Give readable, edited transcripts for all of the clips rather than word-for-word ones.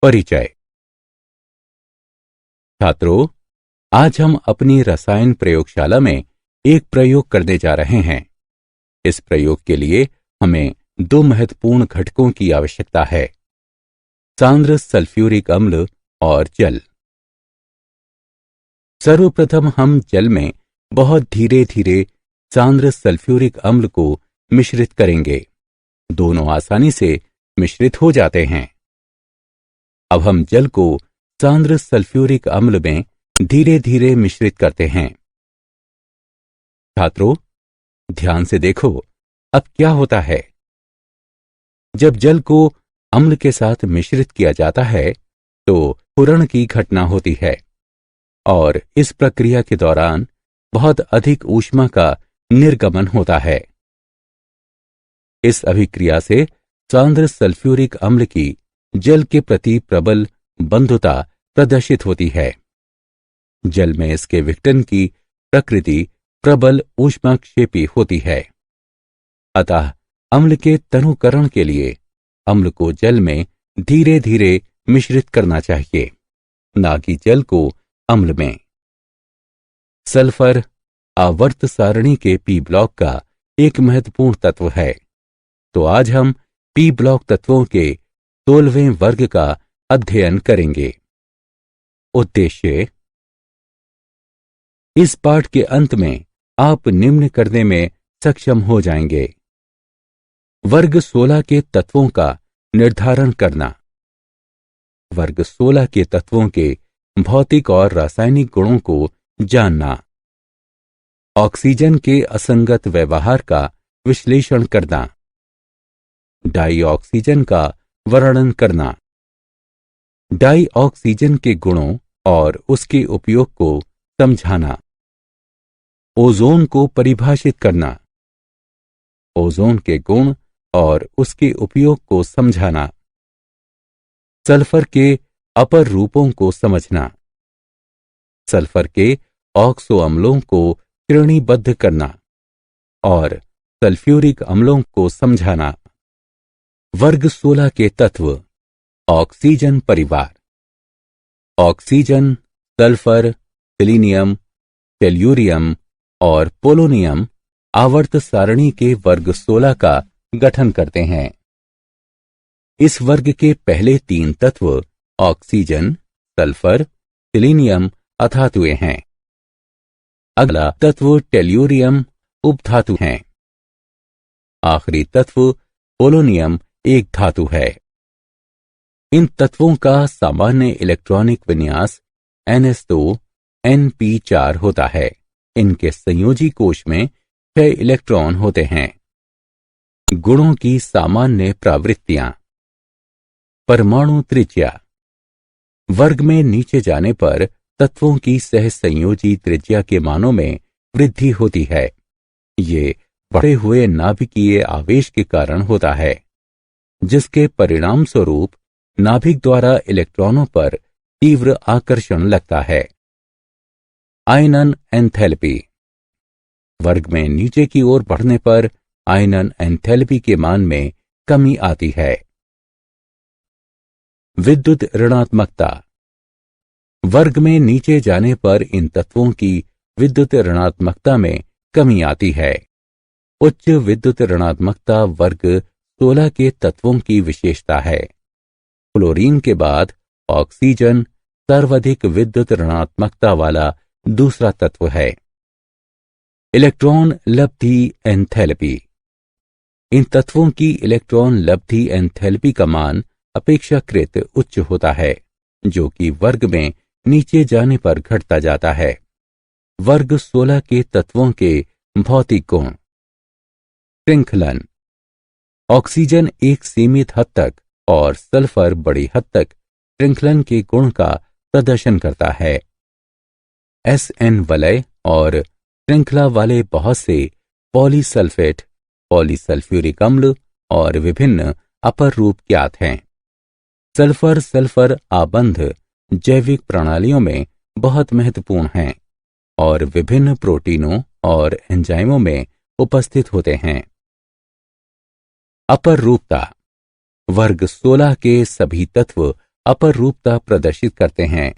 परिचय। छात्रों, आज हम अपनी रसायन प्रयोगशाला में एक प्रयोग करने जा रहे हैं। इस प्रयोग के लिए हमें दो महत्वपूर्ण घटकों की आवश्यकता है, सांद्र सल्फ्यूरिक अम्ल और जल। सर्वप्रथम हम जल में बहुत धीरे धीरे सांद्र सल्फ्यूरिक अम्ल को मिश्रित करेंगे। दोनों आसानी से मिश्रित हो जाते हैं। अब हम जल को सांद्र सल्फ्यूरिक अम्ल में धीरे धीरे मिश्रित करते हैं। छात्रों, ध्यान से देखो, अब क्या होता है। जब जल को अम्ल के साथ मिश्रित किया जाता है तो फूरण की घटना होती है और इस प्रक्रिया के दौरान बहुत अधिक ऊष्मा का निर्गमन होता है। इस अभिक्रिया से सांद्र सल्फ्यूरिक अम्ल की जल के प्रति प्रबल बंधुता प्रदर्शित होती है। जल में इसके विघटन की प्रकृति प्रबल ऊष्माक्षेपी होती है। अतः अम्ल के तनुकरण के लिए अम्ल को जल में धीरे धीरे मिश्रित करना चाहिए, न कि जल को अम्ल में। सल्फर आवर्त सारणी के पी ब्लॉक का एक महत्वपूर्ण तत्व है, तो आज हम पी ब्लॉक तत्वों के 16वें वर्ग का अध्ययन करेंगे। उद्देश्य: इस पाठ के अंत में आप निम्न करने में सक्षम हो जाएंगे। वर्ग 16 के तत्वों का निर्धारण करना, वर्ग 16 के तत्वों के भौतिक और रासायनिक गुणों को जानना, ऑक्सीजन के असंगत व्यवहार का विश्लेषण करना, डाई ऑक्सीजन का वर्णन करना, डाई ऑक्सीजन के गुणों और उसके उपयोग को समझाना, ओजोन को परिभाषित करना, ओजोन के गुण और उसके उपयोग को समझाना, सल्फर के अपर रूपों को समझना, सल्फर के ऑक्सो अम्लों को श्रेणीबद्ध करना और सल्फ्यूरिक अम्लों को समझाना। वर्ग 16 के तत्व: ऑक्सीजन परिवार। ऑक्सीजन, सल्फर, सेलेनियम, टेल्यूरियम और पोलोनियम आवर्त सारणी के वर्ग 16 का गठन करते हैं। इस वर्ग के पहले 3 तत्व ऑक्सीजन, सल्फर, सेलेनियम अधातुएं हैं। अगला तत्व टेल्यूरियम उपधातु हैं। आखिरी तत्व पोलोनियम एक धातु है। इन तत्वों का सामान्य इलेक्ट्रॉनिक विन्यास NS2 NP4 होता है। इनके संयोजी कोश में 6 इलेक्ट्रॉन होते हैं। गुणों की सामान्य प्रवृत्तियां: परमाणु त्रिज्या। वर्ग में नीचे जाने पर तत्वों की सहसंयोजी त्रिज्या के मानों में वृद्धि होती है। ये बढ़े हुए नाभिकीय आवेश के कारण होता है, जिसके परिणाम स्वरूप नाभिक द्वारा इलेक्ट्रॉनों पर तीव्र आकर्षण लगता है। आयनन एंथैल्पी। वर्ग में नीचे की ओर बढ़ने पर आयनन एंथैल्पी के मान में कमी आती है। विद्युत ऋणात्मकता। वर्ग में नीचे जाने पर इन तत्वों की विद्युत ऋणात्मकता में कमी आती है। उच्च विद्युत ऋणात्मकता वर्ग 16 के तत्वों की विशेषता है। क्लोरीन के बाद ऑक्सीजन सर्वाधिक विद्युत ऋणात्मकता वाला दूसरा तत्व है। Electron लब्धि enthalpy. इन तत्वों की इलेक्ट्रॉन लब्धि एंथैल्पी का मान अपेक्षाकृत उच्च होता है, जो कि वर्ग में नीचे जाने पर घटता जाता है। वर्ग 16 के तत्वों के भौतिक गुण: श्रृंखलन। ऑक्सीजन एक सीमित हद तक और सल्फर बड़ी हद तक श्रृंखलन के गुण का प्रदर्शन करता है। SN वलय और श्रृंखला वाले बहुत से पॉलीसल्फेट, पॉलीसल्फ्यूरिक अम्ल और विभिन्न अपर रूप ज्ञात हैं। सल्फर सल्फर आबंध जैविक प्रणालियों में बहुत महत्वपूर्ण हैं और विभिन्न प्रोटीनों और एंजाइमों में उपस्थित होते हैं। अपर रूपता। वर्ग 16 के सभी तत्व अपरूपता प्रदर्शित करते हैं।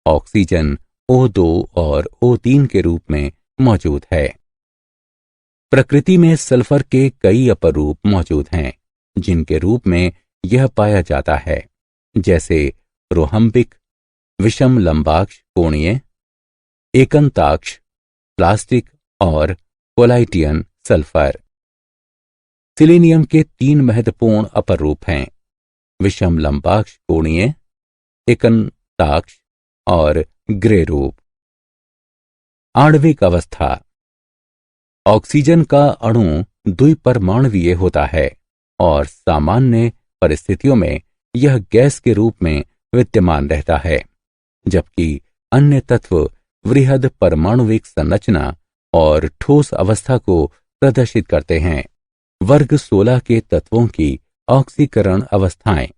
ऑक्सीजन O2 और O3 के रूप में मौजूद है। प्रकृति में सल्फर के कई अपरूप मौजूद हैं जिनके रूप में यह पाया जाता है, जैसे रोहम्बिक, विषम लंबाक्ष कोणीय, एकंताक्ष, प्लास्टिक और कोलाइटियन सल्फर। सिलीनियम के 3 महत्वपूर्ण अपरूप हैं: विषम लंबाक्ष कोणीय, एकंताक्ष और ग्रे रूप। आणविक अवस्था। ऑक्सीजन का अणु द्विपरमाणुवीय होता है और सामान्य परिस्थितियों में यह गैस के रूप में विद्यमान रहता है, जबकि अन्य तत्व वृहद परमाणुविक संरचना और ठोस अवस्था को प्रदर्शित करते हैं। वर्ग 16 के तत्वों की ऑक्सीकरण अवस्थाएं।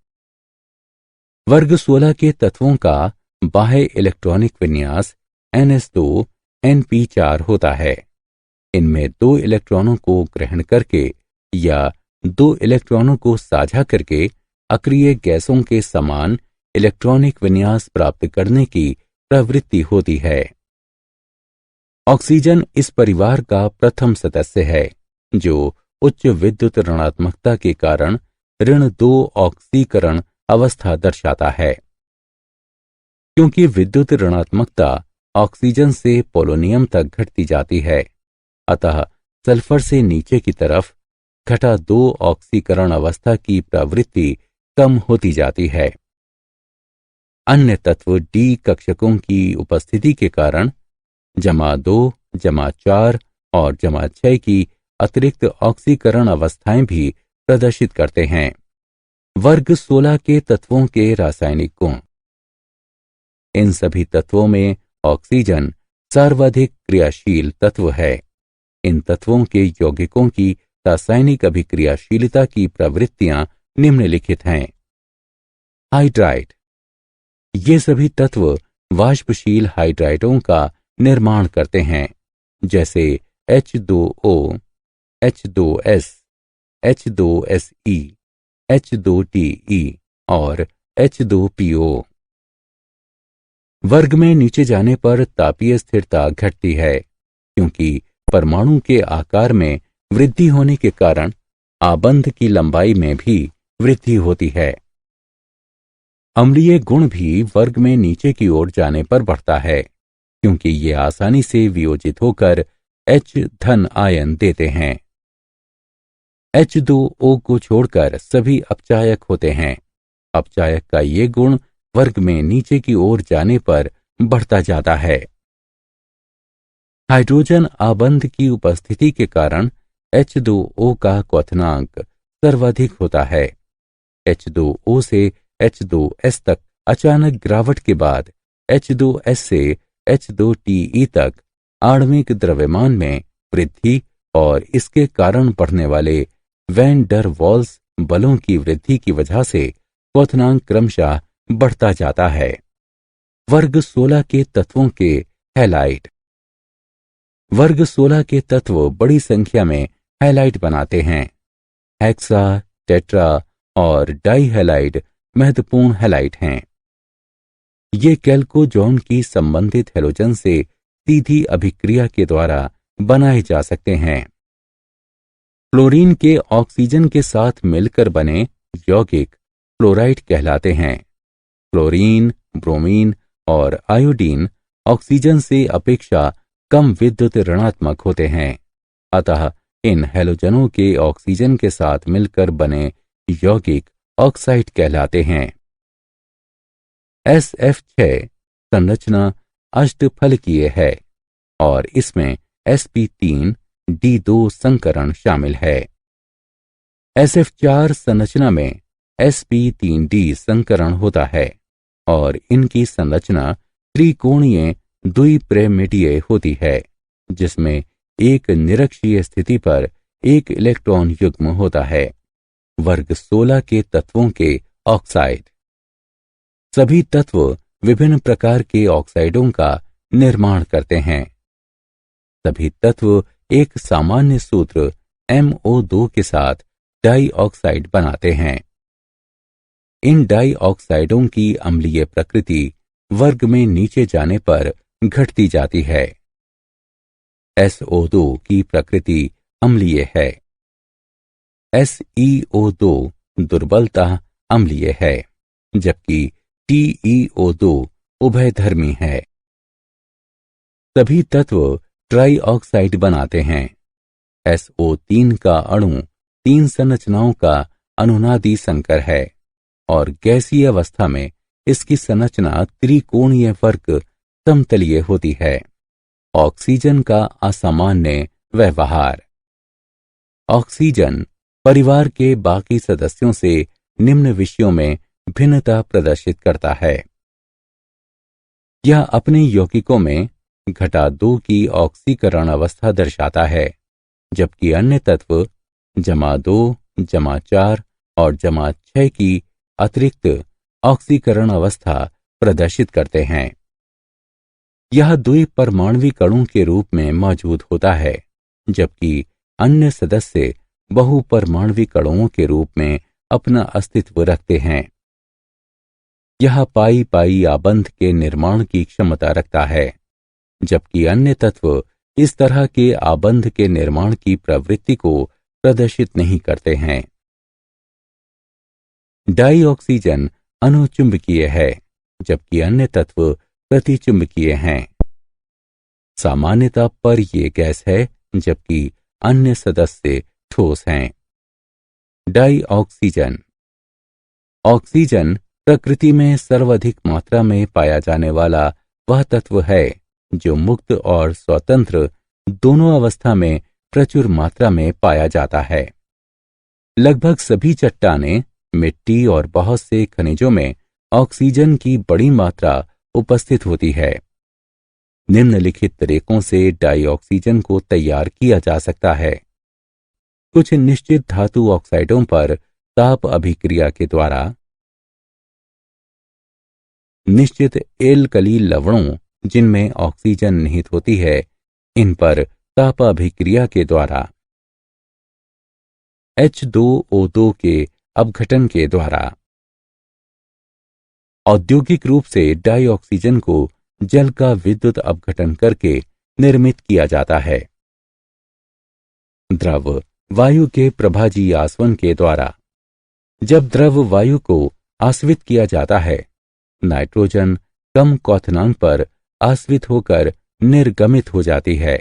वर्ग 16 के तत्वों का बाह्य इलेक्ट्रॉनिक विन्यास ns2 np4 होता है। इनमें 2 इलेक्ट्रॉनों को ग्रहण करके या 2 इलेक्ट्रॉनों को साझा करके अक्रिय गैसों के समान इलेक्ट्रॉनिक विन्यास प्राप्त करने की प्रवृत्ति होती है। ऑक्सीजन इस परिवार का प्रथम सदस्य है जो उच्च विद्युत ऋणात्मकता के कारण ऋण 2 ऑक्सीकरण अवस्था दर्शाता है। क्योंकि विद्युत ऋणात्मकता ऑक्सीजन से पोलोनियम तक घटती जाती है, अतः सल्फर से नीचे की तरफ घटा 2 ऑक्सीकरण अवस्था की प्रवृत्ति कम होती जाती है। अन्य तत्व डी कक्षकों की उपस्थिति के कारण -2, -4 और -6 की अतिरिक्त ऑक्सीकरण अवस्थाएं भी प्रदर्शित करते हैं। वर्ग 16 के तत्वों के रासायनिक गुण। इन सभी तत्वों में ऑक्सीजन सर्वाधिक क्रियाशील तत्व है। इन तत्वों के यौगिकों की रासायनिक अभिक्रियाशीलता की प्रवृत्तियां निम्नलिखित हैं। हाइड्राइड। ये सभी तत्व वाष्पशील हाइड्राइडों का निर्माण करते हैं, जैसे H2O, H2S, H2SE, H2TE और H2PO। वर्ग में नीचे जाने पर तापीय स्थिरता घटती है, क्योंकि परमाणु के आकार में वृद्धि होने के कारण आबंध की लंबाई में भी वृद्धि होती है। अम्लीय गुण भी वर्ग में नीचे की ओर जाने पर बढ़ता है, क्योंकि ये आसानी से वियोजित होकर H धन आयन देते हैं। H2O को छोड़कर सभी अपचायक होते हैं। अपचायक का ये गुण वर्ग में नीचे की ओर जाने पर बढ़ता जाता है। हाइड्रोजन आबंध की उपस्थिति के कारण H2O का क्वथनांक सर्वाधिक होता है। H2O से H2S तक अचानक गिरावट के बाद H2S से H2TE तक आणविक द्रव्यमान में वृद्धि और इसके कारण बढ़ने वाले वैन डर वाल्स बलों की वृद्धि की वजह से क्वथनांक क्रमशः बढ़ता जाता है। वर्ग 16 के तत्वों के हैलाइड। वर्ग 16 के तत्व बड़ी संख्या में हैलाइड बनाते हैं। हेक्सा, टेट्रा और डाई हैलाइड महत्वपूर्ण हैलाइड हैं। ये कैल्कोजॉन की संबंधित हैलोजन से सीधी अभिक्रिया के द्वारा बनाए जा सकते हैं। फ्लोरीन के ऑक्सीजन के साथ मिलकर बने यौगिक फ्लोराइड कहलाते हैं। फ्लोरीन, ब्रोमीन और आयोडीन ऑक्सीजन से अपेक्षा कम विद्युत ऋणात्मक होते हैं, अतः इन हैलोजनों के ऑक्सीजन के साथ मिलकर बने यौगिक ऑक्साइड कहलाते हैं। SF6 संरचना अष्टफलकीय है और इसमें sp3D2 संकरण शामिल है। SF4 संरचना में sp3D संकरण होता है और इनकी संरचना त्रिकोणीय द्विपिरामिडीय होती है, जिसमें एक निरक्षीय स्थिति पर एक इलेक्ट्रॉन युग्म होता है। वर्ग 16 के तत्वों के ऑक्साइड। सभी तत्व विभिन्न प्रकार के ऑक्साइडों का निर्माण करते हैं। सभी तत्व एक सामान्य सूत्र MO2 के साथ डाई ऑक्साइड बनाते हैं। इन डाई ऑक्साइडों की अम्लीय प्रकृति वर्ग में नीचे जाने पर घटती जाती है। SO2 की प्रकृति अम्लीय है। SeO2 दुर्बलता अम्लीय है, जबकि TeO2 उभयधर्मी है। सभी तत्व ट्राई ऑक्साइड बनाते हैं। SO3 का अणु 3 संरचनाओं का अनुनादी संकर है और गैसीय अवस्था में इसकी संरचना त्रिकोणीय वर्ग समतलीय होती है। ऑक्सीजन का असामान्य व्यवहार। ऑक्सीजन परिवार के बाकी सदस्यों से निम्न विषयों में भिन्नता प्रदर्शित करता है। यह अपने यौगिकों में घटा 2 की ऑक्सीकरण अवस्था दर्शाता है, जबकि अन्य तत्व जमा 2, जमा 4 और जमा 6 की अतिरिक्त ऑक्सीकरण अवस्था प्रदर्शित करते हैं। यह द्विपरमाणविक अणु के रूप में मौजूद होता है, जबकि अन्य सदस्य बहुपरमाणविक अणुओं के रूप में अपना अस्तित्व रखते हैं। यह पाई पाई आबंध के निर्माण की क्षमता रखता है, जबकि अन्य तत्व इस तरह के आबंध के निर्माण की प्रवृत्ति को प्रदर्शित नहीं करते हैं। डाई ऑक्सीजन अनुचुंबकीय है, जबकि अन्य तत्व प्रतिचुंबकीय हैं। सामान्यता पर यह गैस है, जबकि अन्य सदस्य ठोस हैं। Die oxygen. ऑक्सीजन प्रकृति में सर्वाधिक मात्रा में पाया जाने वाला वह तत्व है जो मुक्त और स्वतंत्र दोनों अवस्था में प्रचुर मात्रा में पाया जाता है। लगभग सभी चट्टानें, मिट्टी और बहुत से खनिजों में ऑक्सीजन की बड़ी मात्रा उपस्थित होती है। निम्नलिखित तरीकों से डाई ऑक्सीजन को तैयार किया जा सकता है। कुछ निश्चित धातु ऑक्साइडों पर ताप अभिक्रिया के द्वारा, निश्चित एल्कली लवणों जिनमें ऑक्सीजन निहित होती है, इन पर ताप अभिक्रिया के द्वारा, H2O2 के अपघटन के द्वारा। औद्योगिक रूप से डाई ऑक्सीजन को जल का विद्युत अपघटन करके निर्मित किया जाता है। द्रव वायु के प्रभाजी आसवन के द्वारा। जब द्रव वायु को आश्वित किया जाता है, नाइट्रोजन कम क्वथनांक पर आश्वित होकर निर्गमित हो जाती है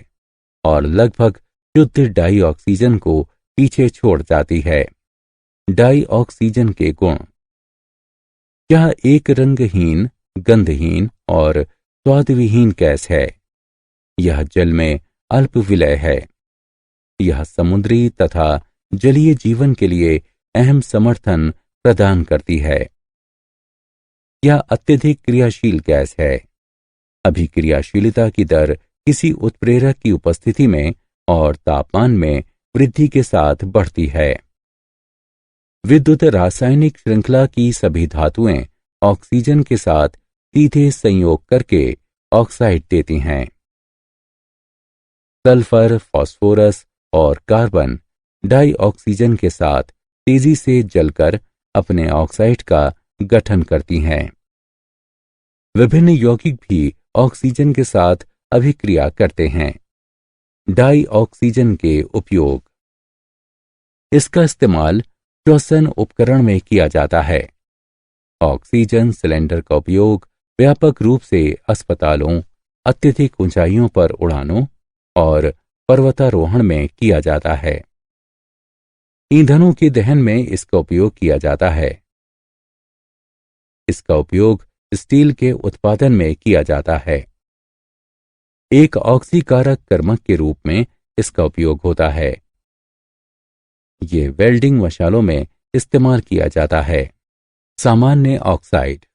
और लगभग शुद्ध डाई ऑक्सीजन को पीछे छोड़ जाती है। डाई ऑक्सीजन के गुण। यह एक रंगहीन, गंधहीन और स्वादविहीन गैस है। यह जल में अल्प विलय है। यह समुद्री तथा जलीय जीवन के लिए अहम समर्थन प्रदान करती है। यह अत्यधिक क्रियाशील गैस है। अभिक्रियाशीलता की दर किसी उत्प्रेरक की उपस्थिति में और तापमान में वृद्धि के साथ बढ़ती है। विद्युत रासायनिक श्रृंखला की सभी धातुएं ऑक्सीजन के साथ सीधे संयोग करके ऑक्साइड देती हैं। सल्फर, फास्फोरस और कार्बन डाई ऑक्सीजन के साथ तेजी से जलकर अपने ऑक्साइड का गठन करती हैं। विभिन्न यौगिक भी ऑक्सीजन के साथ अभिक्रिया करते हैं। डाई ऑक्सीजन के उपयोग। इसका इस्तेमाल श्वसन उपकरण में किया जाता है। ऑक्सीजन सिलेंडर का उपयोग व्यापक रूप से अस्पतालों, अत्यधिक ऊंचाइयों पर उड़ानों और पर्वतारोहण में किया जाता है। ईंधनों के दहन में इसका उपयोग किया जाता है। इसका उपयोग स्टील के उत्पादन में किया जाता है। एक ऑक्सीकारक कर्मक के रूप में इसका उपयोग होता है। ये वेल्डिंग मशालों में इस्तेमाल किया जाता है। सामान्य ऑक्साइड।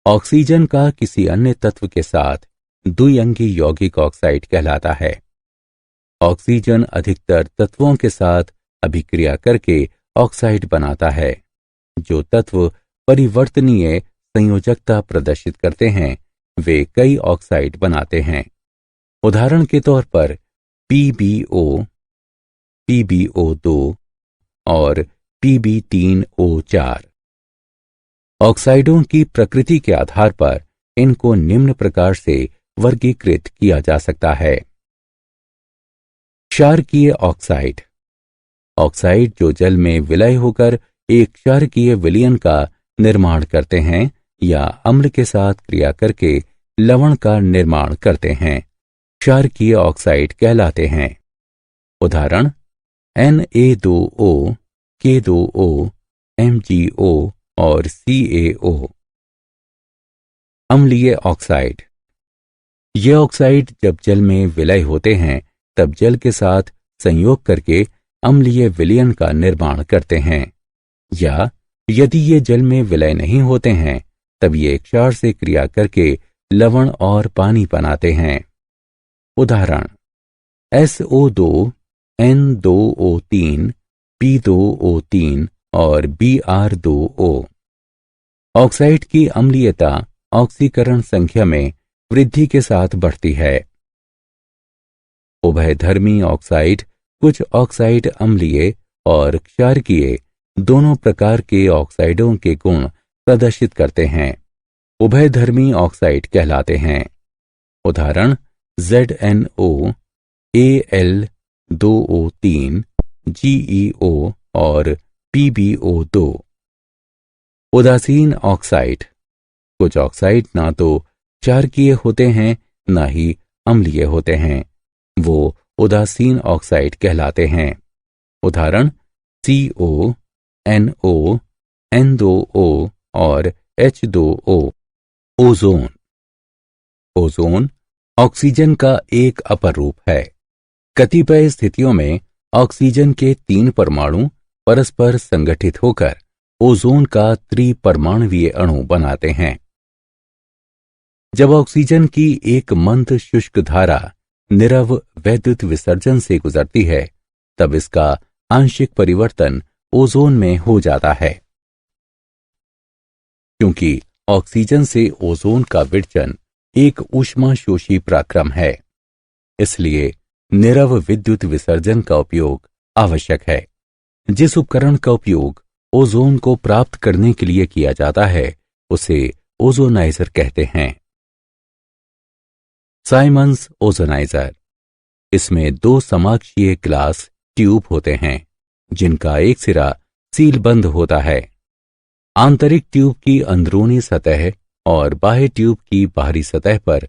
ऑक्सीजन का किसी अन्य तत्व के साथ द्विअंगी यौगिक ऑक्साइड कहलाता है। ऑक्सीजन अधिकतर तत्वों के साथ अभिक्रिया करके ऑक्साइड बनाता है। जो तत्व परिवर्तनीय संयोजकता प्रदर्शित करते हैं, वे कई ऑक्साइड बनाते हैं। उदाहरण के तौर पर PbO, PbO2 और Pb3O4। ऑक्साइडों की प्रकृति के आधार पर इनको निम्न प्रकार से वर्गीकृत किया जा सकता है। क्षारकीय ऑक्साइड। ऑक्साइड जो जल में विलय होकर एक क्षारकीय विलयन का निर्माण करते हैं या अम्ल के साथ क्रिया करके लवण का निर्माण करते हैं, क्षारकीय ऑक्साइड कहलाते हैं। उदाहरण Na2O, K2O, MgO और CaO। अम्लीय ऑक्साइड। ये ऑक्साइड जब जल में विलय होते हैं तब जल के साथ संयोग करके अम्लीय विलयन का निर्माण करते हैं, या यदि ये जल में विलय नहीं होते हैं तब ये क्षार से क्रिया करके लवण और पानी बनाते हैं। उदाहरण SO2, N2O3, P2O3 और Br2O। ऑक्साइड की अम्लीयता ऑक्सीकरण संख्या में वृद्धि के साथ बढ़ती है। उभयधर्मी ऑक्साइड कुछ ऑक्साइड अम्लीय और क्षारकीय दोनों प्रकार के ऑक्साइडों के गुण प्रदर्शित करते हैं, उभयधर्मी ऑक्साइड कहलाते हैं। उदाहरण ZnO, Al2O3, GeO और PbO2। उदासीन ऑक्साइड। कुछ ऑक्साइड ना तो क्षारकीय होते हैं ना ही अम्लीय होते हैं, वो उदासीन ऑक्साइड कहलाते हैं। उदाहरण CO, NO, N2O और H2O। ओजोन। ओजोन ऑक्सीजन का एक अपर रूप है। कतिपय स्थितियों में ऑक्सीजन के 3 परमाणु परस्पर संगठित होकर ओजोन का त्रिपरमाणुवीय अणु बनाते हैं। जब ऑक्सीजन की एक मंद शुष्क धारा निरव वैद्युत विसर्जन से गुजरती है तब इसका आंशिक परिवर्तन ओजोन में हो जाता है। क्योंकि ऑक्सीजन से ओजोन का विडचन एक ऊष्माशोषी पराक्रम है, इसलिए निरव विद्युत विसर्जन का उपयोग आवश्यक है। जिस उपकरण का उपयोग ओजोन को प्राप्त करने के लिए किया जाता है उसे ओजोनाइजर कहते हैं। Siemens ozonizer. इसमें 2 समाक्षीय ग्लास ट्यूब होते हैं जिनका एक सिरा सीलबंद होता है। आंतरिक ट्यूब की अंदरूनी सतह और बाह्य ट्यूब की बाहरी सतह पर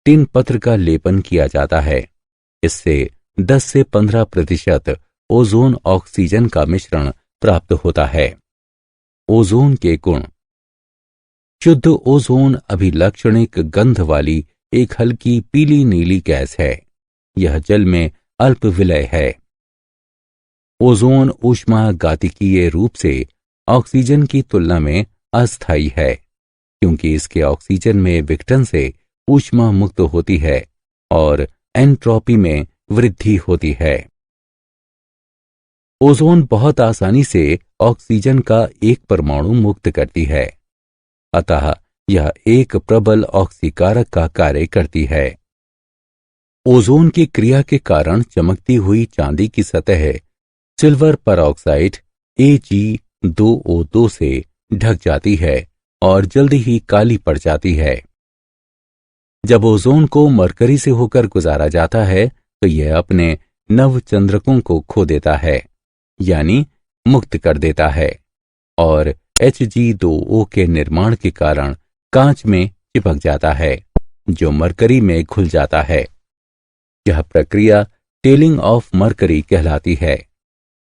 टिन पत्र का लेपन किया जाता है। इससे 10 से 15% ओजोन ऑक्सीजन का मिश्रण प्राप्त होता है। ओजोन के गुण। शुद्ध ओजोन अभिलक्षणिक गंध वाली एक हल्की पीली नीली गैस है। यह जल में अल्प विलय है। ओजोन ऊष्मागतिकीय रूप से ऑक्सीजन की तुलना में अस्थायी है, क्योंकि इसके ऑक्सीजन में विघटन से ऊष्मा मुक्त होती है और एंट्रोपी में वृद्धि होती है। ओजोन बहुत आसानी से ऑक्सीजन का एक परमाणु मुक्त करती है, अतः यह एक प्रबल ऑक्सीकारक का कार्य करती है। ओजोन की क्रिया के कारण चमकती हुई चांदी की सतह सिल्वर परऑक्साइड Ag2O2 से ढक जाती है और जल्दी ही काली पड़ जाती है। जब ओजोन को मरकरी से होकर गुजारा जाता है तो यह अपने नवचंद्रकों को खो देता है, यानी मुक्त कर देता है, और Hg2O के निर्माण के कारण कांच में चिपक जाता है जो मरकरी में घुल जाता है। यह प्रक्रिया टेलिंग ऑफ मरकरी कहलाती है।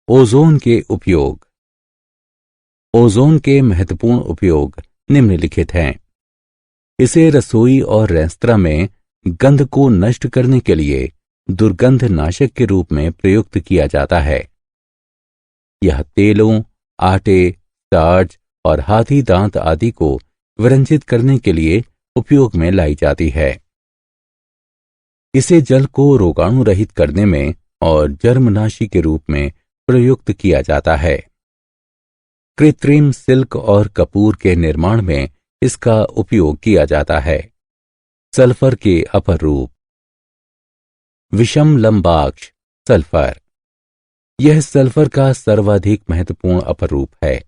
ओजोन के उपयोग। ओजोन के महत्वपूर्ण उपयोग निम्नलिखित हैं। इसे रसोई और रेस्तरां में गंध को नष्ट करने के लिए दुर्गंध नाशक के रूप में प्रयुक्त किया जाता है। यह तेलों, आटे, स्टार्च और हाथी दांत आदि को विरंजित करने के लिए उपयोग में लाई जाती है। इसे जल को रोगाणु रहित करने में और जर्मनाशी के रूप में प्रयुक्त किया जाता है। कृत्रिम सिल्क और कपूर के निर्माण में इसका उपयोग किया जाता है। सल्फर के अपर रूप। विषम लंबाक्ष सल्फर। यह सल्फर का सर्वाधिक महत्वपूर्ण अपर रूप है।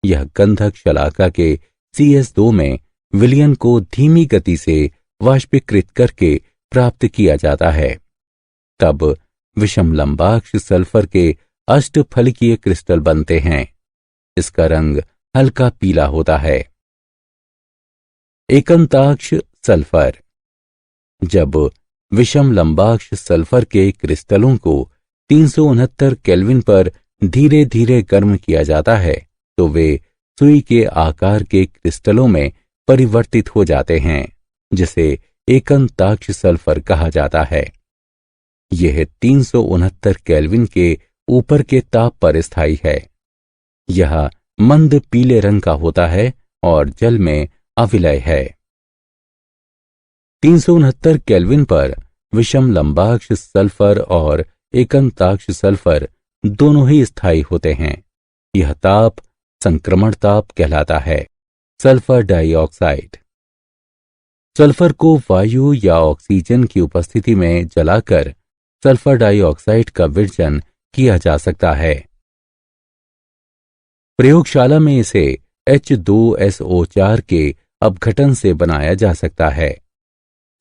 यह गंधक शलाका के CS2 में विलयन को धीमी गति से वाष्पीकृत करके प्राप्त किया जाता है। तब विषम लंबाक्ष सल्फर के अष्टफलकीय क्रिस्टल बनते हैं। इसका रंग हल्का पीला होता है। एकंताक्ष सल्फर। जब विषम लंबाक्ष सल्फर के क्रिस्टलों को 369 केल्विन पर धीरे धीरे गर्म किया जाता है तो वे सुई के आकार के क्रिस्टलों में परिवर्तित हो जाते हैं, जिसे एकंताक्ष सल्फर कहा जाता है। यह 369 केल्विन के ऊपर के ताप पर स्थायी है। यह मंद पीले रंग का होता है और जल में अविलय है। 369 केल्विन पर विषम लंबाक्ष सल्फर और एकंताक्ष सल्फर दोनों ही स्थायी होते हैं। यह ताप संक्रमण ताप कहलाता है। Sulphur dioxide. सल्फर को वायु या ऑक्सीजन की उपस्थिति में जलाकर सल्फर डाइऑक्साइड का विसर्जन किया जा सकता है। प्रयोगशाला में इसे H2SO4 के अपघटन से बनाया जा सकता है।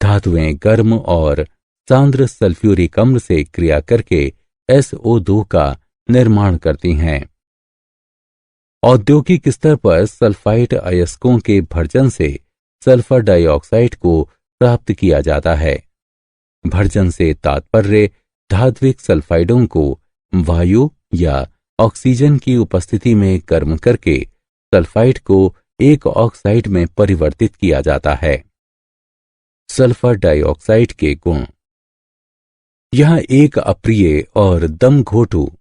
धातुएं गर्म और सांद्र सल्फ्यूरिक अम्ल से क्रिया करके SO2 का निर्माण करती हैं। औद्योगिक स्तर पर सल्फाइड अयस्कों के भर्जन से सल्फर डाइऑक्साइड को प्राप्त किया जाता है। भर्जन से तात्पर्य धात्विक सल्फाइडों को वायु या ऑक्सीजन की उपस्थिति में गर्म करके सल्फाइड को एक ऑक्साइड में परिवर्तित किया जाता है। सल्फर डाइऑक्साइड के गुण। यह एक अप्रिय और दम घोटू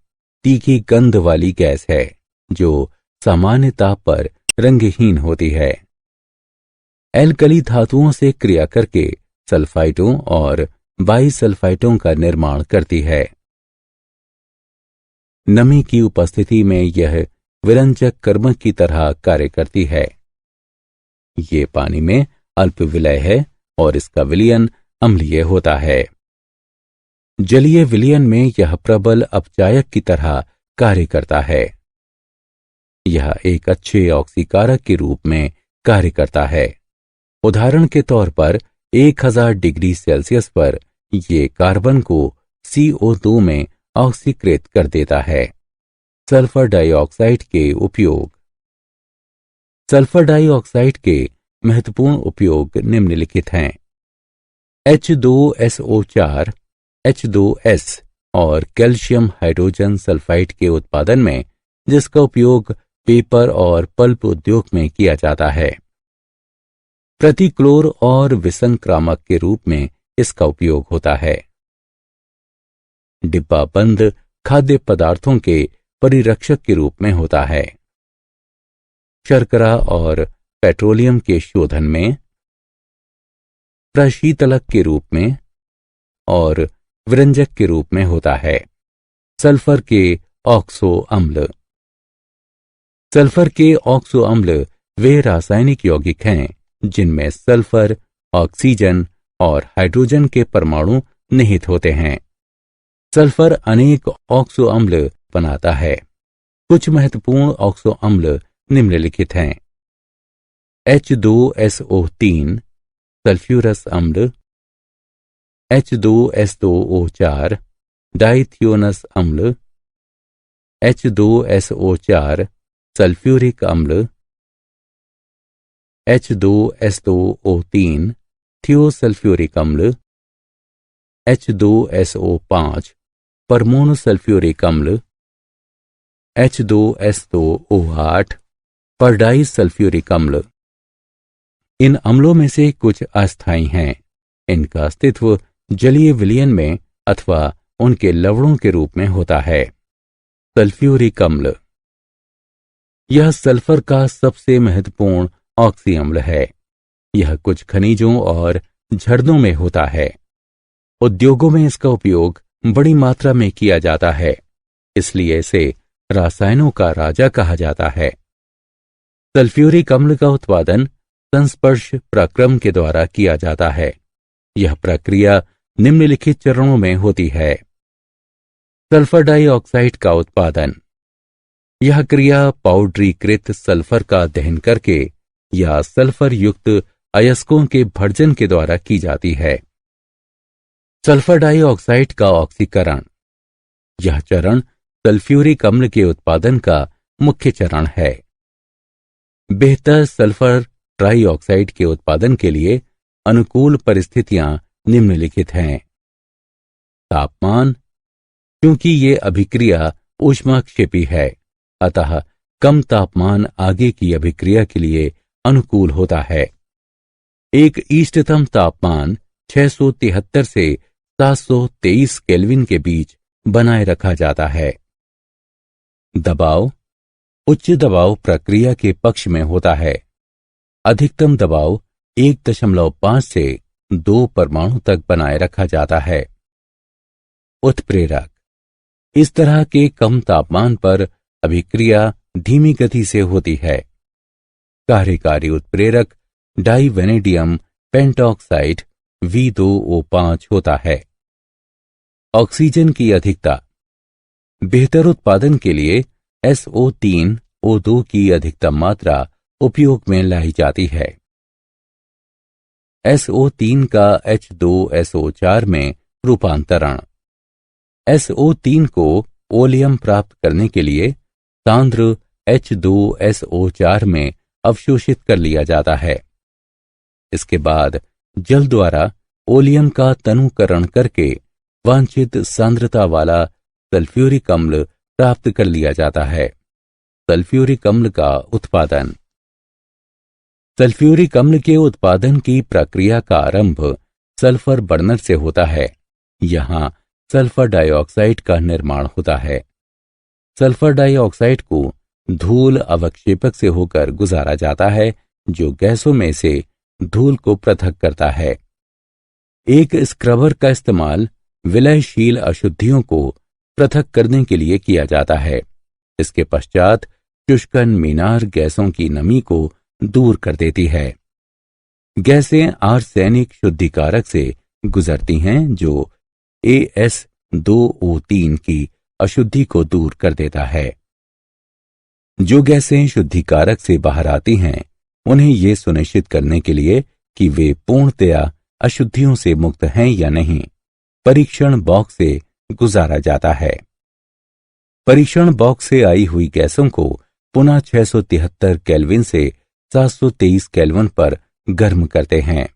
तीखी गंध वाली गैस है जो सामान्य ताप पर रंगहीन होती है। एल्कली धातुओं से क्रिया करके सल्फाइडों और बाइसल्फाइडों का निर्माण करती है। नमी की उपस्थिति में यह विरंजक कर्म की तरह कार्य करती है। ये पानी में अल्प विलय है और इसका विलयन अम्लीय होता है। जलीय विलयन में यह प्रबल अपचायक की तरह कार्य करता है। यह एक अच्छे ऑक्सीकारक के रूप में कार्य करता है। उदाहरण के तौर पर 1000 डिग्री सेल्सियस पर यह कार्बन को CO2 में ऑक्सीकृत कर देता है। सल्फर डाइऑक्साइड के उपयोग। सल्फर डाइऑक्साइड के महत्वपूर्ण उपयोग निम्नलिखित हैं। H2SO4, H2S और कैल्शियम हाइड्रोजन सल्फाइड के उत्पादन में, जिसका उपयोग पेपर और पल्प उद्योग में किया जाता है। प्रतिक्लोर और विसंक्रामक के रूप में इसका उपयोग होता है। डिब्बा बंद खाद्य पदार्थों के परिरक्षक के रूप में होता है। शर्करा और पेट्रोलियम के शोधन में, प्रशीतलक के रूप में और विरंजक के रूप में होता है। सल्फर के ऑक्सो अम्ल। सल्फर के ऑक्सो अम्ल वे रासायनिक यौगिक हैं जिनमें सल्फर, ऑक्सीजन और हाइड्रोजन के परमाणु निहित होते हैं। सल्फर अनेक ऑक्सो अम्ल बनाता है। कुछ महत्वपूर्ण ऑक्सो अम्ल निम्नलिखित हैं। H2SO3 सल्फ्यूरस अम्ल, H2S2O4 डाइथियोनस अम्ल, H2SO4 सल्फ्यूरिक अम्ल, H2S2O3 थियोसल्फ्यूरिक अम्ल, H2SO5 परमोनो सल्फ्यूरिक अम्ल, H2S2O8 परडाई सल्फ्यूरिक अम्ल। इन अम्लों में से कुछ अस्थायी हैं। इनका अस्तित्व जलीय विलयन में अथवा उनके लवणों के रूप में होता है। सल्फ्यूरिक अम्ल। यह सल्फर का सबसे महत्वपूर्ण ऑक्सी अम्ल है। यह कुछ खनिजों और झरनों में होता है। उद्योगों में इसका उपयोग बड़ी मात्रा में किया जाता है, इसलिए इसे रासायनों का राजा कहा जाता है। सल्फ्यूरिक अम्ल का उत्पादन संस्पर्श प्रक्रम के द्वारा किया जाता है। यह प्रक्रिया निम्नलिखित चरणों में होती है। सल्फर डाइऑक्साइड का उत्पादन। यह क्रिया पाउडरीकृत सल्फर का दहन करके या सल्फर युक्त अयस्कों के भर्जन के द्वारा की जाती है। सल्फर डाइऑक्साइड का ऑक्सीकरण, यह चरण सल्फ्यूरिक अम्ल के उत्पादन का मुख्य चरण है। बेहतर सल्फर ट्राइऑक्साइड के उत्पादन के लिए अनुकूल परिस्थितियां निम्नलिखित हैं। तापमान, क्योंकि ये अभिक्रिया ऊष्माक्षेपी है, अतः कम तापमान आगे की अभिक्रिया के लिए अनुकूल होता है। एक इष्टतम तापमान 673 से 723 केल्विन के बीच बनाए रखा जाता है। दबाव, उच्च दबाव प्रक्रिया के पक्ष में होता है। अधिकतम दबाव 1.5 से 2 परमाणु तक बनाए रखा जाता है। उत्प्रेरक, इस तरह के कम तापमान पर अभिक्रिया धीमी गति से होती है। कार्यकारी उत्प्रेरक डाइवेनेडियम पेंटॉक्साइड V2O5 होता है। ऑक्सीजन की अधिकता, बेहतर उत्पादन के लिए SO3O2 की अधिकतम मात्रा उपयोग में लाई जाती है। SO3 का H2SO4 में रूपांतरण, SO3 को ओलियम प्राप्त करने के लिए सांद्र H2SO4 में अवशोषित कर लिया जाता है। इसके बाद जल द्वारा ओलियम का तनुकरण करके वांछित सांद्रता वाला सल्फ्यूरिक अम्ल प्राप्त कर लिया जाता है। सल्फ्यूरिक अम्ल का उत्पादन, सल्फ्यूरिक अम्ल के उत्पादन की प्रक्रिया का आरंभ सल्फर बर्नर से होता है। यहां सल्फर डाइऑक्साइड का निर्माण होता है। सल्फर डाइऑक्साइड को धूल अवक्षेपक से होकर गुजारा जाता है, जो गैसों में से धूल को पृथक करता है। एक स्क्रबर का इस्तेमाल विलयशील अशुद्धियों को पृथक करने के लिए किया जाता है। इसके पश्चात शुष्कन मीनार गैसों की नमी को दूर कर देती है। गैसें आर्सेनिक शुद्धिकारक से गुजरती हैं, जो AS2O3 की अशुद्धि को दूर कर देता है। जो गैसें शुद्धिकारक से बाहर आती हैं, उन्हें यह सुनिश्चित करने के लिए कि वे पूर्णतया अशुद्धियों से मुक्त हैं या नहीं, परीक्षण बॉक्स से गुजारा जाता है। परीक्षण बॉक्स से आई हुई गैसों को पुनः 673 केल्विन से 723 केल्विन पर गर्म करते हैं।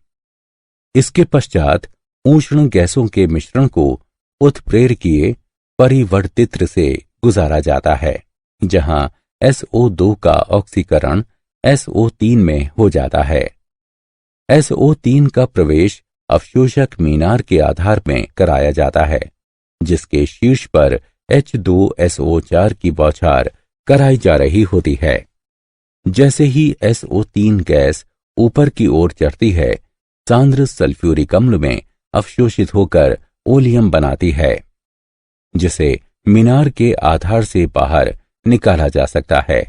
इसके पश्चात उष्ण गैसों के मिश्रण को उत्प्रेरकीय परिवर्तित्र से गुजारा जाता है, जहां SO2 का ऑक्सीकरण SO3 में हो जाता है। SO3 का प्रवेश अवशोषक मीनार के आधार में कराया जाता है, जिसके शीर्ष पर H2SO4 की बौछार कराई जा रही होती है। जैसे ही SO3 गैस ऊपर की ओर चढ़ती है, सांद्र सल्फ्यूरिक अम्ल में अवशोषित होकर ओलियम बनाती है, जिसे मीनार के आधार से बाहर निकाला जा सकता है।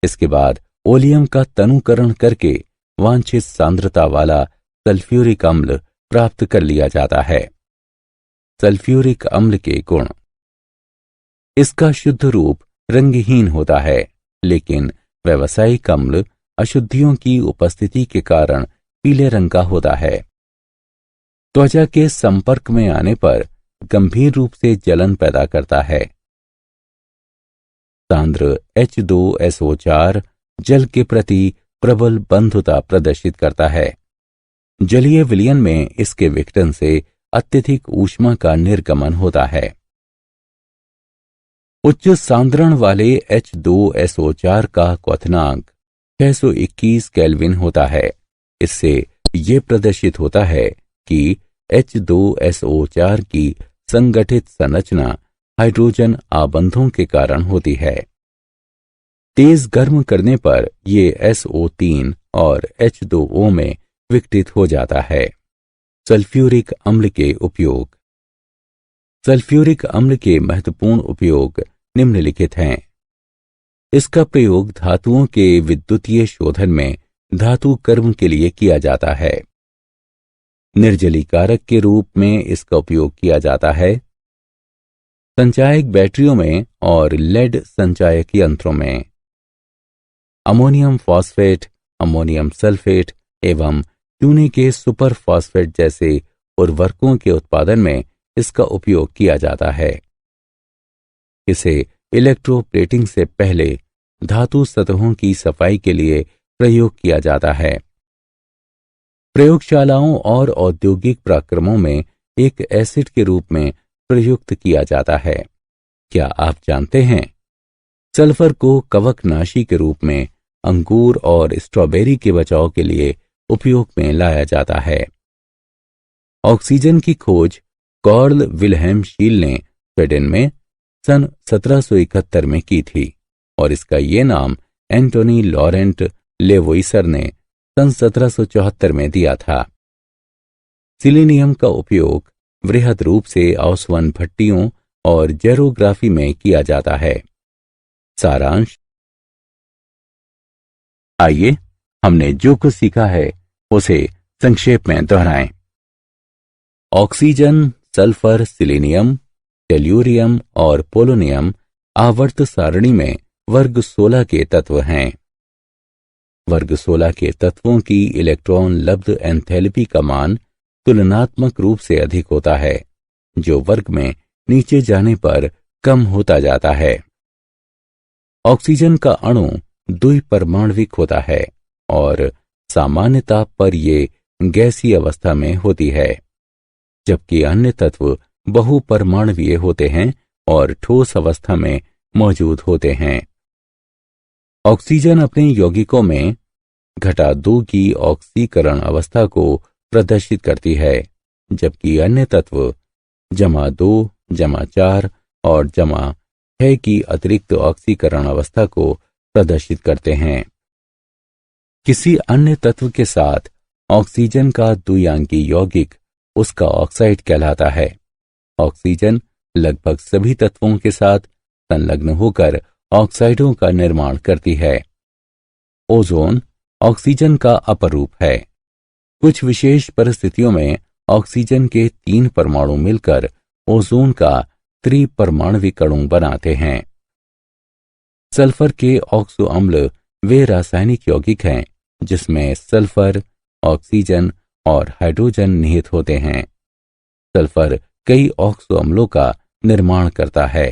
इसके बाद ओलियम का तनुकरण करके वांछित सांद्रता वाला सल्फ्यूरिक अम्ल प्राप्त कर लिया जाता है। सल्फ्यूरिक अम्ल के गुण, इसका शुद्ध रूप रंगहीन होता है, लेकिन व्यावसायिक अम्ल अशुद्धियों की उपस्थिति के कारण पीले रंग का होता है। त्वचा के संपर्क में आने पर गंभीर रूप से जलन पैदा करता है। सांद्र H2SO4 जल के प्रति प्रबल बंधुता प्रदर्शित करता है। जलीय विलयन में इसके विघटन से अत्यधिक ऊष्मा का निर्गमन होता है। उच्च सांद्रण वाले H2SO4 का क्वथनांक 621 केल्विन होता है। इससे यह प्रदर्शित होता है कि H2SO4 की संगठित संरचना हाइड्रोजन आबंधों के कारण होती है। तेज गर्म करने पर ये SO3 और H2O में विघटित हो जाता है। सल्फ्यूरिक अम्ल के उपयोग, सल्फ्यूरिक अम्ल के महत्वपूर्ण उपयोग निम्नलिखित हैं। इसका प्रयोग धातुओं के विद्युतीय शोधन में धातु कर्म के लिए किया जाता है। निर्जलीकारक के रूप में इसका उपयोग किया जाता है। संचायक बैटरियों में और लेड संचायक यंत्रों में। अमोनियम फॉस्फेट अमोनियम सल्फेट एवं चूने के सुपर फॉस्फेट जैसे उर्वरकों के उत्पादन में इसका उपयोग किया जाता है। इसे इलेक्ट्रोप्लेटिंग से पहले धातु सतहों की सफाई के लिए प्रयोग किया जाता है। प्रयोगशालाओं और औद्योगिक प्रक्रमों में एक एसिड के रूप में प्रयुक्त किया जाता है। क्या आप जानते हैं, सल्फर को कवकनाशी के रूप में अंगूर और स्ट्रॉबेरी के बचाव के लिए उपयोग में लाया जाता है। ऑक्सीजन की खोज कार्ल विल्हेम शील ने स्वीडन में सन 1771 में की थी और इसका ये नाम एंटोनी लॉरेंट लेवोइसर ने सन 1774 में दिया था। सिलीनियम का उपयोग वृहद रूप से आसवन भट्टियों और जेरोग्राफी में किया जाता है। सारांश, आइए हमने जो कुछ सीखा है उसे संक्षेप में दोहराएं। ऑक्सीजन, सल्फर, सिलीनियम, टेल्यूरियम और पोलोनियम आवर्त सारणी में वर्ग 16 के तत्व हैं। वर्ग 16 के तत्वों की इलेक्ट्रॉन लब्ध एंथैल्पी का मान तुलनात्मक रूप से अधिक होता है, जो वर्ग में नीचे जाने पर कम होता जाता है। ऑक्सीजन का अणु द्विपरमाण्विक होता है और सामान्य ताप पर ये गैसीय अवस्था में होती है, जबकि अन्य तत्व बहुपरमाणवीय होते हैं और ठोस अवस्था में मौजूद होते हैं। ऑक्सीजन अपने यौगिकों में घटा 2 की ऑक्सीकरण अवस्था को प्रदर्शित करती है, जबकि अन्य तत्व जमा 2, जमा 4 और जमा 6 की अतिरिक्त ऑक्सीकरण अवस्था को प्रदर्शित करते हैं। किसी अन्य तत्व के साथ ऑक्सीजन का द्विआंकी यौगिक उसका ऑक्साइड कहलाता है। ऑक्सीजन लगभग सभी तत्वों के साथ संलग्न होकर ऑक्साइडों का निर्माण करती है। ओजोन ऑक्सीजन का अपरूप है। कुछ विशेष परिस्थितियों में ऑक्सीजन के 3 परमाणु मिलकर ओजोन का त्रिपरमाणविक अणु बनाते हैं। सल्फर के ऑक्सो अम्ल वे रासायनिक यौगिक हैं जिसमें सल्फर, ऑक्सीजन और हाइड्रोजन निहित होते हैं। सल्फर कई ऑक्सो अम्लों का निर्माण करता है।